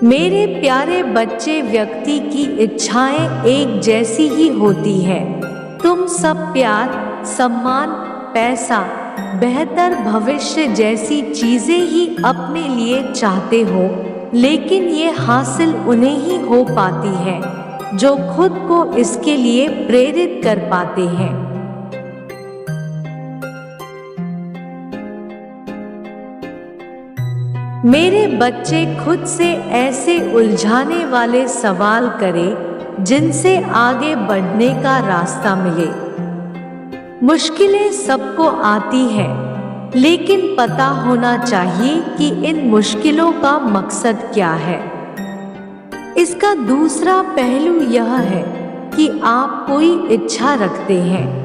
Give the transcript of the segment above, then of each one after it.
मेरे प्यारे बच्चे, व्यक्ति की इच्छाएं एक जैसी ही होती है। तुम सब प्यार, सम्मान, पैसा, बेहतर भविष्य जैसी चीजें ही अपने लिए चाहते हो, लेकिन ये हासिल उन्हें ही हो पाती है जो खुद को इसके लिए प्रेरित कर पाते हैं। मेरे बच्चे, खुद से ऐसे उलझाने वाले सवाल करें जिनसे आगे बढ़ने का रास्ता मिले। मुश्किलें सबको आती हैं, लेकिन पता होना चाहिए कि इन मुश्किलों का मकसद क्या है। इसका दूसरा पहलू यह है कि आप कोई इच्छा रखते हैं,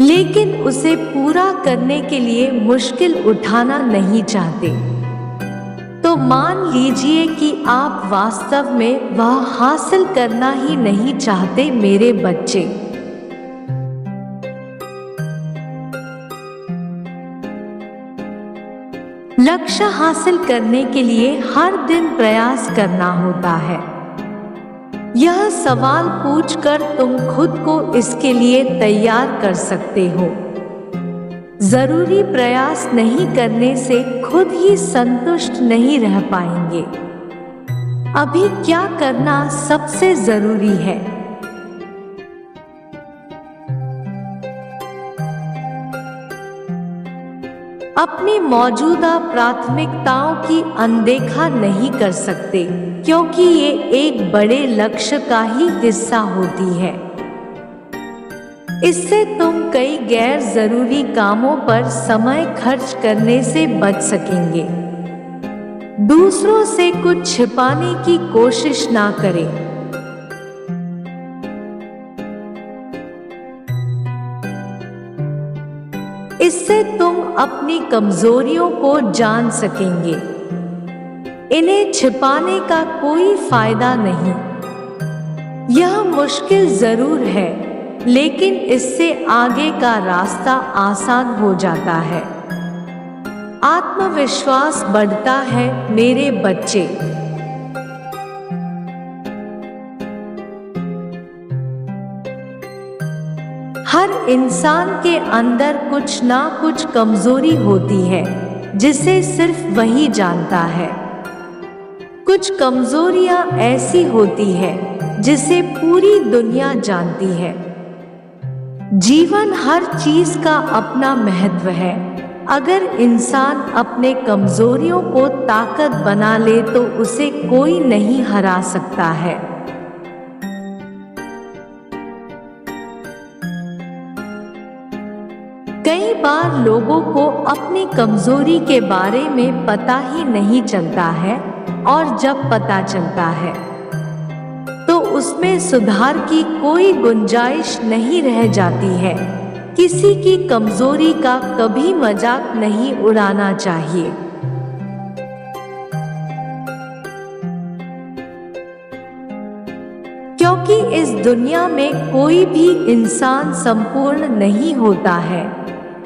लेकिन उसे पूरा करने के लिए मुश्किल उठाना नहीं चाहते। तो मान लीजिए कि आप वास्तव में वह हासिल करना ही नहीं चाहते। मेरे बच्चे, लक्ष्य हासिल करने के लिए हर दिन प्रयास करना होता है। यह सवाल पूछकर तुम खुद को इसके लिए तैयार कर सकते हो। जरूरी प्रयास नहीं करने से खुद ही संतुष्ट नहीं रह पाएंगे। अभी क्या करना सबसे जरूरी है? अपनी मौजूदा प्राथमिकताओं की अनदेखा नहीं कर सकते, क्योंकि ये एक बड़े लक्ष्य का ही हिस्सा होती है। इससे तुम कई गैर जरूरी कामों पर समय खर्च करने से बच सकेंगे। दूसरों से कुछ छिपाने की कोशिश ना करें। इससे तुम अपनी कमजोरियों को जान सकेंगे। इन्हें छिपाने का कोई फायदा नहीं। यह मुश्किल जरूर है, लेकिन इससे आगे का रास्ता आसान हो जाता है। आत्मविश्वास बढ़ता है। मेरे बच्चे, हर इंसान के अंदर कुछ ना कुछ कमजोरी होती है, जिसे सिर्फ वही जानता है। कुछ कमजोरियां ऐसी होती है जिसे पूरी दुनिया जानती है। जीवन हर चीज का अपना महत्व है। अगर इंसान अपने कमजोरियों को ताकत बना ले तो उसे कोई नहीं हरा सकता है। कई बार लोगों को अपनी कमजोरी के बारे में पता ही नहीं चलता है, और जब पता चलता है तो उसमें सुधार की कोई गुंजाइश नहीं रह जाती है। किसी की कमजोरी का कभी मजाक नहीं उड़ाना चाहिए। क्योंकि इस दुनिया में कोई भी इंसान संपूर्ण नहीं होता है।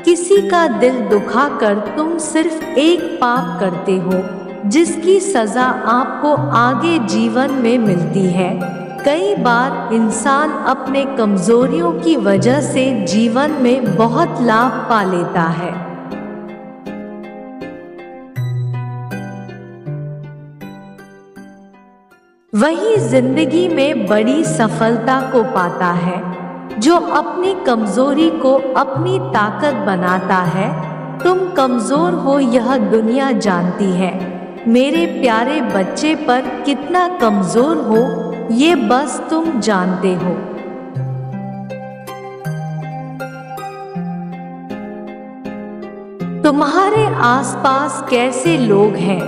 किसी का दिल दुखाकर तुम सिर्फ एक पाप करते हो, जिसकी सजा आपको आगे जीवन में मिलती है। कई बार इंसान अपने कमजोरियों की वजह से जीवन में बहुत लाभ पा लेता है। वही जिंदगी में बड़ी सफलता को पाता है जो अपनी कमजोरी को अपनी ताकत बनाता है। तुम कमजोर हो, यह दुनिया जानती है। मेरे प्यारे बच्चे, पर कितना कमजोर हो ये बस तुम जानते हो। तुम्हारे आसपास कैसे लोग हैं?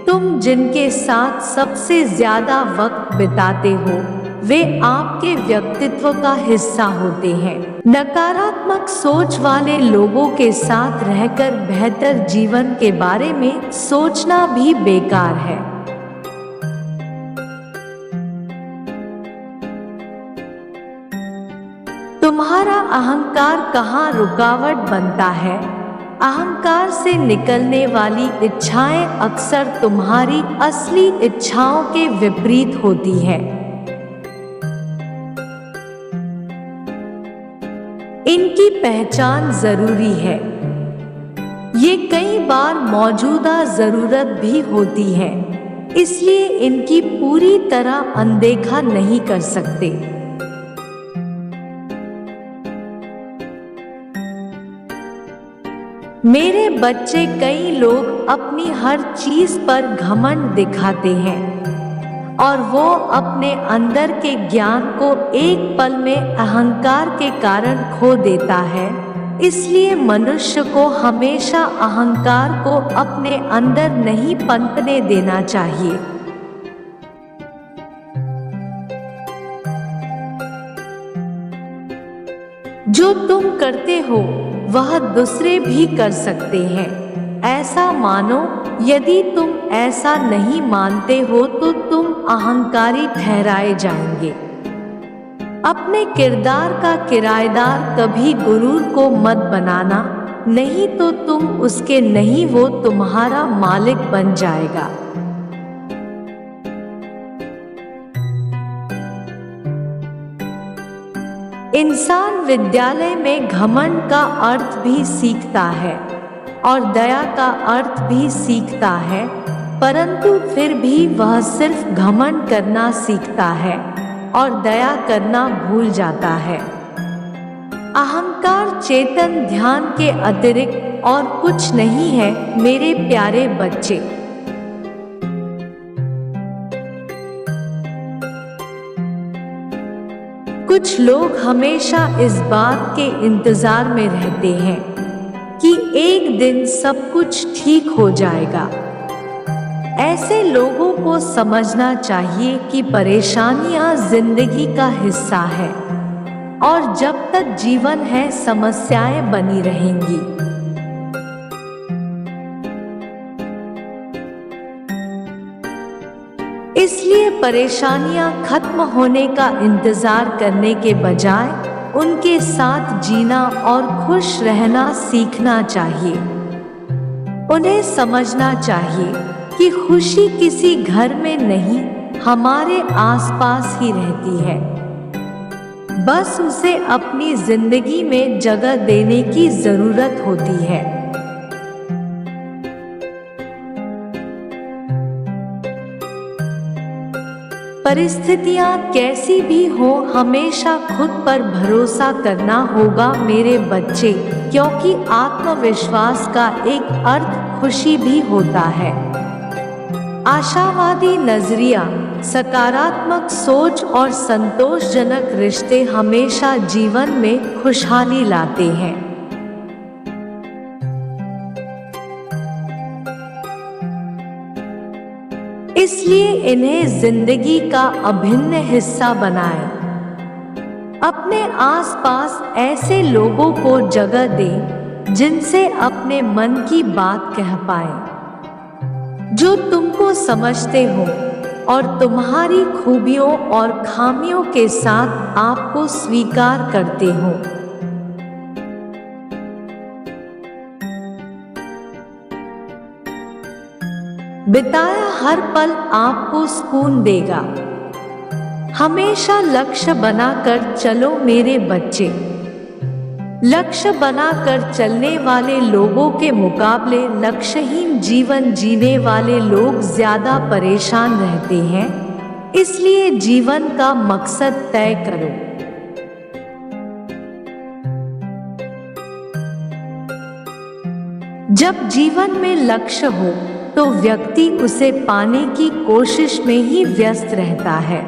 तुम जिनके साथ सबसे ज्यादा वक्त बिताते हो, वे आपके व्यक्तित्व का हिस्सा होते हैं। नकारात्मक सोच वाले लोगों के साथ रहकर बेहतर जीवन के बारे में सोचना भी बेकार है। तुम्हारा अहंकार कहाँ रुकावट बनता है? अहंकार से निकलने वाली इच्छाएं अक्सर तुम्हारी असली इच्छाओं के विपरीत होती है। इनकी पहचान जरूरी है। ये कई बार मौजूदा जरूरत भी होती है, इसलिए इनकी पूरी तरह अनदेखा नहीं कर सकते। मेरे बच्चे, कई लोग अपनी हर चीज पर घमंड दिखाते हैं और वो अपने अंदर के ज्ञान को एक पल में अहंकार के कारण खो देता है। इसलिए मनुष्य को हमेशा अहंकार को अपने अंदर नहीं पनपने देना चाहिए। जो तुम करते हो वह दूसरे भी कर सकते हैं, ऐसा मानो। यदि तुम ऐसा नहीं मानते हो तो तुम अहंकारी ठहराए जाएंगे। अपने किरदार का किराएदार कभी गुरूर को मत बनाना, नहीं तो तुम उसके नहीं, वो तुम्हारा मालिक बन जाएगा। इंसान विद्यालय में घमंड का अर्थ भी सीखता है और दया का अर्थ भी सीखता है, परंतु फिर भी वह सिर्फ घमंड करना सीखता है और दया करना भूल जाता है। अहंकार चेतन ध्यान के अतिरिक्त और कुछ नहीं है मेरे प्यारे बच्चे। कुछ लोग हमेशा इस बात के इंतजार में रहते हैं कि एक दिन सब कुछ ठीक हो जाएगा। ऐसे लोगों को समझना चाहिए कि परेशानियां जिंदगी का हिस्सा है और जब तक जीवन है समस्याएं बनी रहेंगी। इसलिए परेशानियां खत्म होने का इंतजार करने के बजाय उनके साथ जीना और खुश रहना सीखना चाहिए। उन्हें समझना चाहिए कि खुशी किसी घर में नहीं, हमारे आसपास ही रहती है। बस उसे अपनी जिंदगी में जगह देने की जरूरत होती है। परिस्थितियां कैसी भी हो, हमेशा खुद पर भरोसा करना होगा मेरे बच्चे, क्योंकि आत्मविश्वास का एक अर्थ खुशी भी होता है। आशावादी नजरिया, सकारात्मक सोच और संतोषजनक रिश्ते हमेशा जीवन में खुशहाली लाते हैं। इसलिए इन्हें जिंदगी का अभिन्न हिस्सा बनाएं। अपने आसपास ऐसे लोगों को जगह दें जिनसे अपने मन की बात कह पाएं, जो तुमको समझते हो और तुम्हारी खूबियों और खामियों के साथ आपको स्वीकार करते हो। बिताया हर पल आपको सुकून देगा। हमेशा लक्ष्य बनाकर चलो मेरे बच्चे। लक्ष्य बनाकर चलने वाले लोगों के मुकाबले लक्ष्यहीन जीवन जीने वाले लोग ज्यादा परेशान रहते हैं। इसलिए जीवन का मकसद तय करो। जब जीवन में लक्ष्य हो तो व्यक्ति उसे पाने की कोशिश में ही व्यस्त रहता है।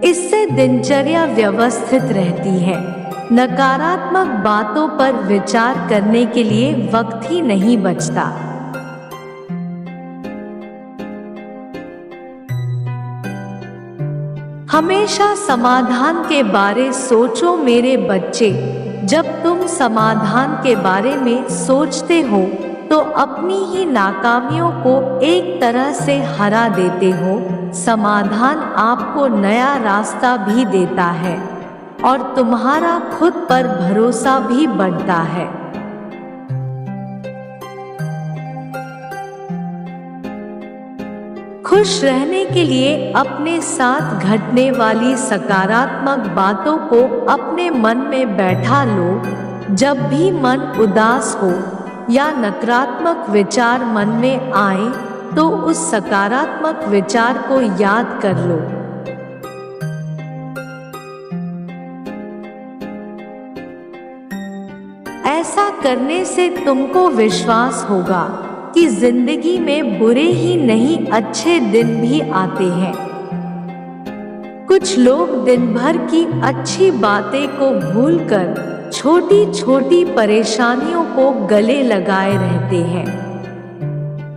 इससे दिनचर्या व्यवस्थित रहती है। नकारात्मक बातों पर विचार करने के लिए वक्त ही नहीं बचता। हमेशा समाधान के बारे सोचो मेरे बच्चे। जब तुम समाधान के बारे में सोचते हो तो अपनी ही नाकामियों को एक तरह से हरा देते हो। समाधान आपको नया रास्ता भी देता है। और तुम्हारा खुद पर भरोसा भी बढ़ता है। खुश रहने के लिए अपने साथ घटने वाली सकारात्मक बातों को अपने मन में बैठा लो। जब भी मन उदास हो या नकारात्मक विचार मन में आए तो उस सकारात्मक विचार को याद कर लो। ऐसा करने से तुमको विश्वास होगा कि जिंदगी में बुरे ही नहीं अच्छे दिन भी आते हैं। कुछ लोग दिन भर की अच्छी बातें को भूलकर छोटी छोटी परेशानियों को गले लगाए रहते हैं।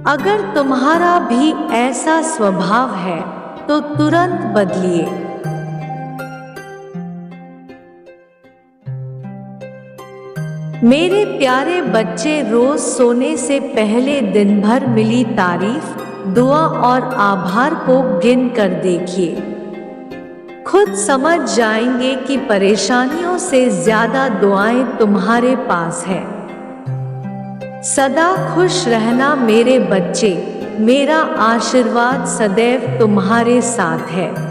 अगर तुम्हारा भी ऐसा स्वभाव है तो तुरंत बदलिए। मेरे प्यारे बच्चे, रोज सोने से पहले दिन भर मिली तारीफ, दुआ और आभार को गिन कर देखिए। खुद समझ जाएंगे कि परेशानियों से ज्यादा दुआएं तुम्हारे पास है। सदा खुश रहना मेरे बच्चे, मेरा आशीर्वाद सदैव तुम्हारे साथ है।